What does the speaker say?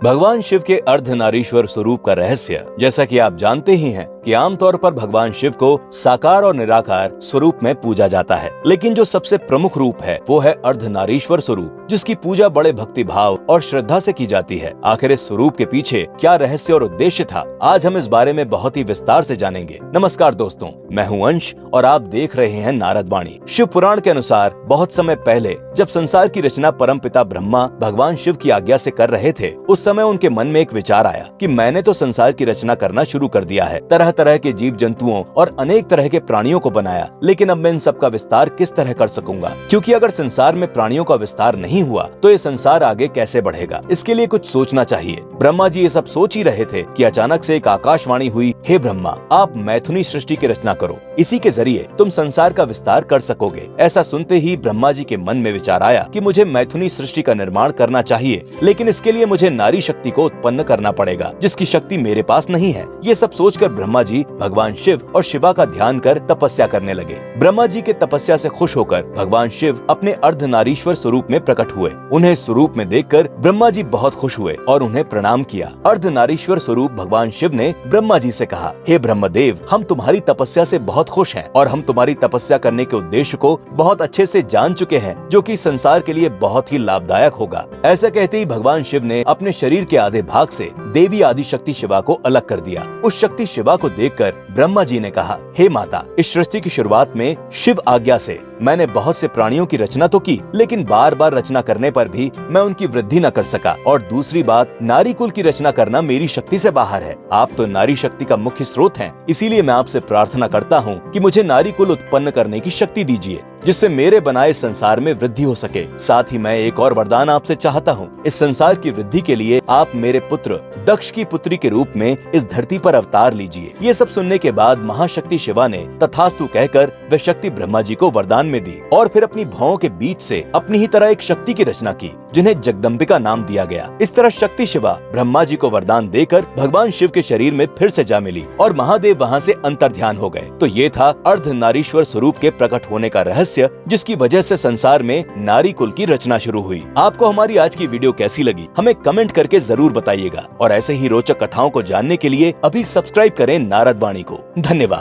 भगवान शिव के अर्धनारीश्वर स्वरूप का रहस्य, जैसा कि आप जानते ही हैं कि आमतौर पर भगवान शिव को साकार और निराकार स्वरूप में पूजा जाता है, लेकिन जो सबसे प्रमुख रूप है वो है अर्धनारीश्वर स्वरूप, जिसकी पूजा बड़े भक्ति भाव और श्रद्धा से की जाती है। आखिर इस स्वरूप के पीछे क्या रहस्य और उद्देश्य था, आज हम इस बारे में बहुत ही विस्तार से जानेंगे। नमस्कार दोस्तों, मैं हूँ अंश और आप देख रहे हैं नारद वाणी। शिव पुराण के अनुसार बहुत समय पहले जब संसार की रचना परमपिता ब्रह्मा भगवान शिव की आज्ञा से कर रहे थे, उस समय उनके मन में एक विचार आया कि मैंने तो संसार की रचना करना शुरू कर दिया है, तरह तरह के जीव जंतुओं और अनेक तरह के प्राणियों को बनाया, लेकिन अब मैं इन सब का विस्तार किस तरह कर सकूंगा, क्योंकि अगर संसार में प्राणियों का विस्तार नहीं हुआ तो ये संसार आगे कैसे बढ़ेगा। इसके लिए कुछ सोचना चाहिए। ब्रह्मा जी ये सब सोच ही रहे थे कि अचानक से एक आकाशवाणी हुई, हे ब्रह्मा, आप मैथुनी सृष्टि की रचना करो, इसी के जरिए तुम संसार का विस्तार कर सकोगे। ऐसा सुनते ही ब्रह्मा जी के मन में विचार आया कि मुझे मैथुनी सृष्टि का निर्माण करना चाहिए, लेकिन इसके लिए मुझे नारी शक्ति को उत्पन्न करना पड़ेगा, जिसकी शक्ति मेरे पास नहीं है। ये सब सोचकर ब्रह्मा जी भगवान शिव और शिवा का ध्यान कर तपस्या करने लगे। ब्रह्मा जी के तपस्या से खुश होकर भगवान शिव अपने अर्धनारीश्वर स्वरूप में प्रकट हुए। उन्हें स्वरूप में देखकर ब्रह्मा जी बहुत खुश हुए और उन्हें प्रणाम किया। अर्धनारीश्वर स्वरूप भगवान शिव ने ब्रह्मा जी से कहा, हे ब्रह्मदेव, हम तुम्हारी तपस्या से बहुत खुश हैं और हम तुम्हारी तपस्या करने के उद्देश्य को बहुत अच्छे से जान चुके हैं, जो कि संसार के लिए बहुत ही लाभदायक होगा। ऐसा कहते ही भगवान शिव ने अपने शरीर के आधे भाग से देवी आदिशक्ति शिवा को अलग कर दिया। उस शक्ति शिवा को देखकर ब्रह्मा जी ने कहा, हे माता, इस सृष्टि की शुरुआत में शिव आज्ञा से मैंने बहुत से प्राणियों की रचना तो की, लेकिन बार बार रचना करने पर भी मैं उनकी वृद्धि न कर सका। और दूसरी बात, नारी कुल की रचना करना मेरी शक्ति से बाहर है। आप तो नारी शक्ति का मुख्य स्रोत हैं, इसीलिए मैं आपसे प्रार्थना करता हूँ कि मुझे नारी कुल उत्पन्न करने की शक्ति दीजिए, जिससे मेरे बनाए संसार में वृद्धि हो सके। साथ ही मैं एक और वरदान आपसे चाहता हूँ, इस संसार की वृद्धि के लिए आप मेरे पुत्र दक्ष की पुत्री के रूप में इस धरती पर अवतार लीजिए। ये सब सुनने के बाद महाशक्ति शिवा ने तथास्तु कहकर वह शक्ति ब्रह्मा जी को वरदान में दी और फिर अपनी भौं के बीच से अपनी ही तरह एक शक्ति की रचना की, जिन्हें जगदम्बिका नाम दिया गया। इस तरह शक्ति शिवा ब्रह्मा जी को वरदान देकर भगवान शिव के शरीर में फिर से जा मिली और महादेव वहाँ से अंतर्ध्यान हो गए। तो ये था अर्धनारीश्वर स्वरूप के प्रकट होने का रहस्य, जिसकी वजह से संसार में नारी कुल की रचना शुरू हुई। आपको हमारी आज की वीडियो कैसी लगी, हमें कमेंट करके जरूर बताइएगा और ऐसे ही रोचक कथाओं को जानने के लिए अभी सब्सक्राइब करें नारद वाणी को। धन्यवाद।